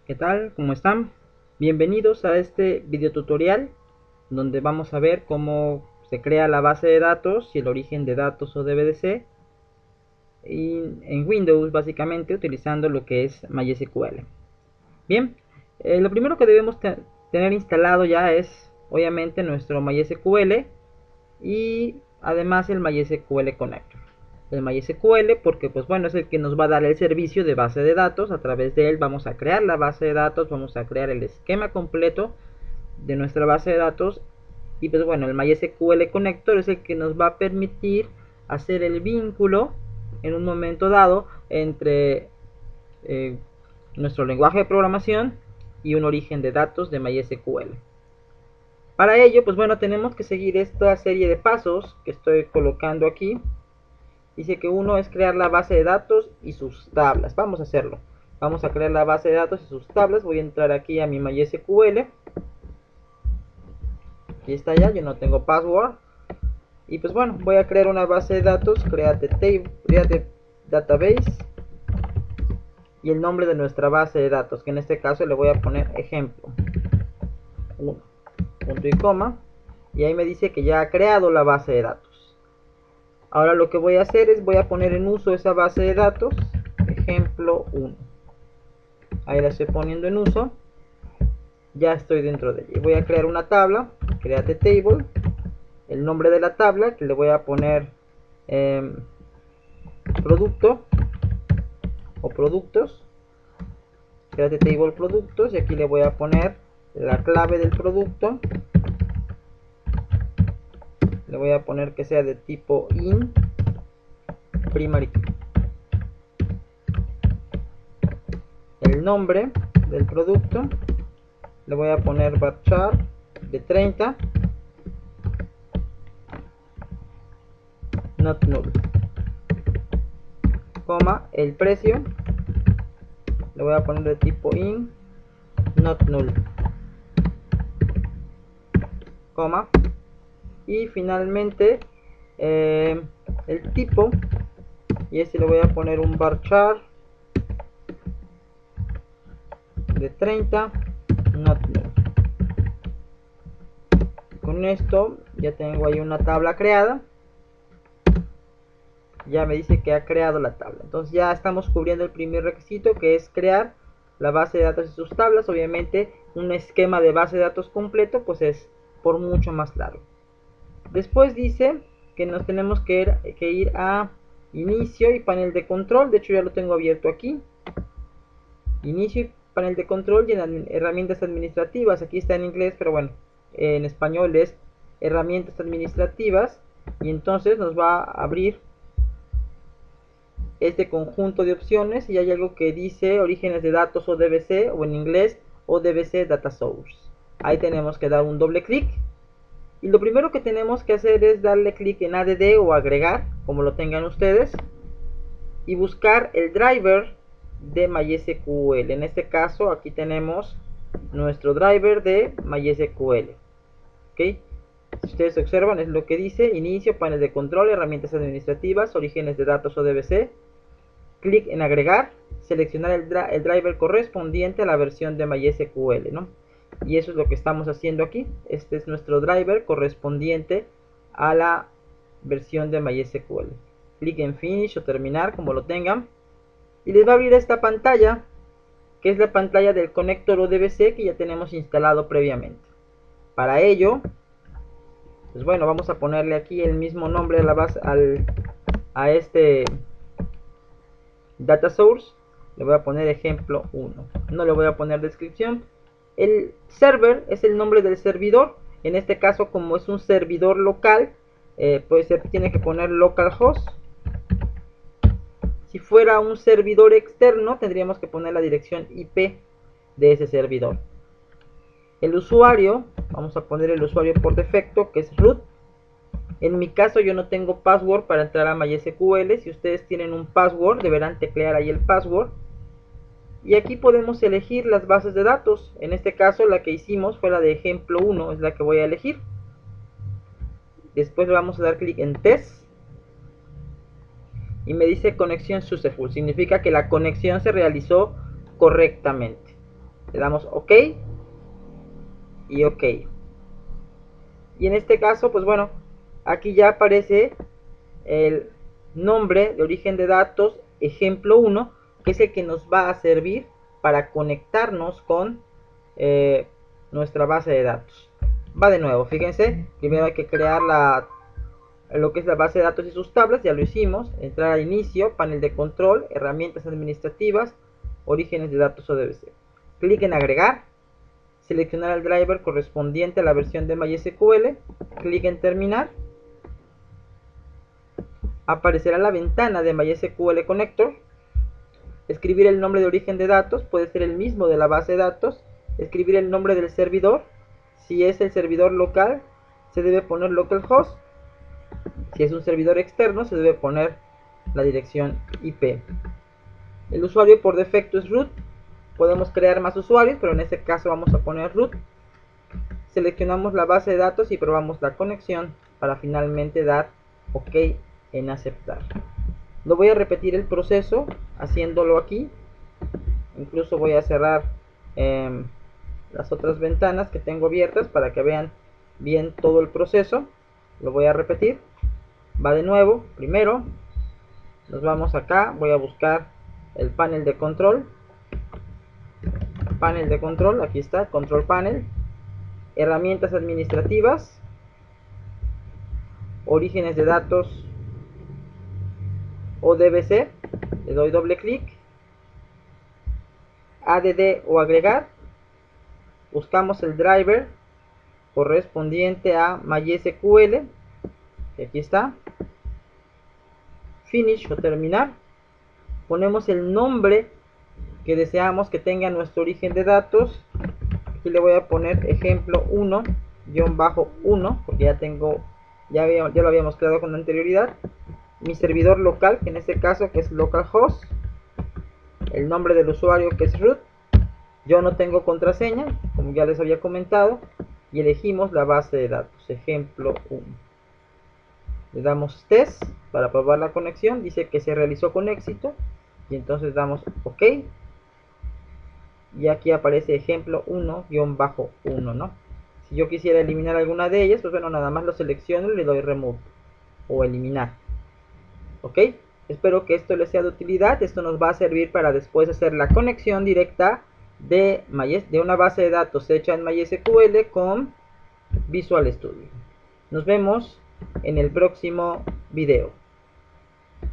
¿Qué tal? ¿Cómo están? Bienvenidos a este video tutorial donde vamos a ver cómo se crea la base de datos y el origen de datos o DBDC y en Windows, básicamente utilizando lo que es MySQL. Bien, lo primero que debemos tener instalado ya es obviamente nuestro MySQL y además el MySQL Connector. El MySQL porque pues bueno, es el que nos va a dar el servicio de base de datos. A través de él vamos a crear la base de datos, vamos a crear el esquema completo de nuestra base de datos. Y pues bueno, el MySQL Connector es el que nos va a permitir hacer el vínculo en un momento dado entre nuestro lenguaje de programación y un origen de datos de MySQL. Para ello, pues bueno, tenemos que seguir esta serie de pasos que estoy colocando aquí. Dice que uno es crear la base de datos y sus tablas. Vamos a hacerlo. Vamos a crear la base de datos y sus tablas. Voy a entrar aquí a mi MySQL. Aquí está ya, yo no tengo password. Y pues bueno, voy a crear una base de datos. Create database. Y el nombre de nuestra base de datos, que en este caso le voy a poner ejemplo 1, punto y coma. Y ahí me dice que ya ha creado la base de datos. Ahora lo que voy a hacer es voy a poner en uso esa base de datos, ejemplo 1. Ahí la estoy poniendo en uso. Ya estoy dentro de ella. Voy a crear una tabla, create table, el nombre de la tabla que le voy a poner producto o productos, create table productos, y aquí le voy a poner la clave del producto. Le voy a poner que sea de tipo in primary key. El nombre del producto le voy a poner varchar de 30 not null, coma, el precio le voy a poner de tipo in not null, coma, y finalmente el tipo, y este le voy a poner un varchar de 30 not null. Con esto ya tengo ahí una tabla creada. Ya me dice que ha creado la tabla. Entonces ya estamos cubriendo el primer requisito, que es crear la base de datos y sus tablas. Obviamente un esquema de base de datos completo pues es por mucho más largo. Después dice que nos tenemos que ir a inicio y panel de control. De hecho ya lo tengo abierto aquí. Inicio y panel de control y en herramientas administrativas. Aquí está en inglés, pero bueno, en español es herramientas administrativas. Y entonces nos va a abrir este conjunto de opciones y hay algo que dice orígenes de datos o DBC, o en inglés ODBC Data Source. Ahí tenemos que dar un doble clic y lo primero que tenemos que hacer es darle clic en add o agregar, como lo tengan ustedes, y buscar el driver de MySQL. En este caso aquí tenemos nuestro driver de MySQL. ¿Okay? Si ustedes observan, es lo que dice: inicio, panel de control, herramientas administrativas, orígenes de datos o DBC. Clic en agregar, seleccionar el driver correspondiente a la versión de MySQL, ¿no? Y eso es lo que estamos haciendo aquí. Este es nuestro driver correspondiente a la versión de MySQL. Clic en Finish o terminar, como lo tengan. Y les va a abrir esta pantalla, que es la pantalla del conector ODBC que ya tenemos instalado previamente. Para ello, pues bueno, vamos a ponerle aquí el mismo nombre a la base, a este data source. Le voy a poner ejemplo 1. No le voy a poner descripción. El server es el nombre del servidor. En este caso, como es un servidor local, pues se tiene que poner localhost. Si fuera un servidor externo, tendríamos que poner la dirección IP de ese servidor. El usuario, vamos a poner el usuario por defecto, que es root. En mi caso yo no tengo password para entrar a MySQL. Si ustedes tienen un password, deberán teclear ahí el password. Y aquí podemos elegir las bases de datos. En este caso la que hicimos fue la de ejemplo 1, es la que voy a elegir. Después le vamos a dar clic en test. Y me dice conexión successful. Significa que la conexión se realizó correctamente. Le damos OK y OK. Y en este caso, pues bueno, aquí ya aparece el nombre de origen de datos ejemplo 1, que es el que nos va a servir para conectarnos con nuestra base de datos. Va de nuevo, fíjense, primero hay que crear lo que es la base de datos y sus tablas, ya lo hicimos. Entrar a inicio, panel de control, herramientas administrativas, orígenes de datos o DBC. Clic en agregar, seleccionar el driver correspondiente a la versión de MySQL, clic en terminar. Aparecerá la ventana de MySQL Connector. Escribir el nombre de origen de datos, puede ser el mismo de la base de datos. Escribir el nombre del servidor, si es el servidor local se debe poner localhost, si es un servidor externo se debe poner la dirección IP. El usuario por defecto es root, podemos crear más usuarios, pero en este caso vamos a poner root. Seleccionamos la base de datos y probamos la conexión para finalmente dar OK en aceptar. Lo voy a repetir el proceso haciéndolo aquí. Incluso voy a cerrar las otras ventanas que tengo abiertas para que vean bien todo el proceso. Lo voy a repetir. Va de nuevo. Primero nos vamos acá. Voy a buscar el panel de control. Panel de control. Aquí está. Control panel. Herramientas administrativas. Orígenes de datos o DBC. Le doy doble clic. ADD o agregar. Buscamos el driver correspondiente a MySQL, que aquí está. Finish o terminar. Ponemos el nombre que deseamos que tenga nuestro origen de datos. Aquí le voy a poner ejemplo 1-1, porque ya lo habíamos creado con anterioridad. Mi servidor local, que en este caso que es localhost. El nombre del usuario, que es root. Yo no tengo contraseña, como ya les había comentado, y elegimos la base de datos, ejemplo 1. Le damos test para probar la conexión, dice que se realizó con éxito, y entonces damos OK. Y aquí aparece ejemplo 1-1, ¿no? Si yo quisiera eliminar alguna de ellas, pues bueno, nada más lo selecciono y le doy remove o eliminar. OK, espero que esto les sea de utilidad. Esto nos va a servir para después hacer la conexión directa de una base de datos hecha en MySQL con Visual Studio. Nos vemos en el próximo video.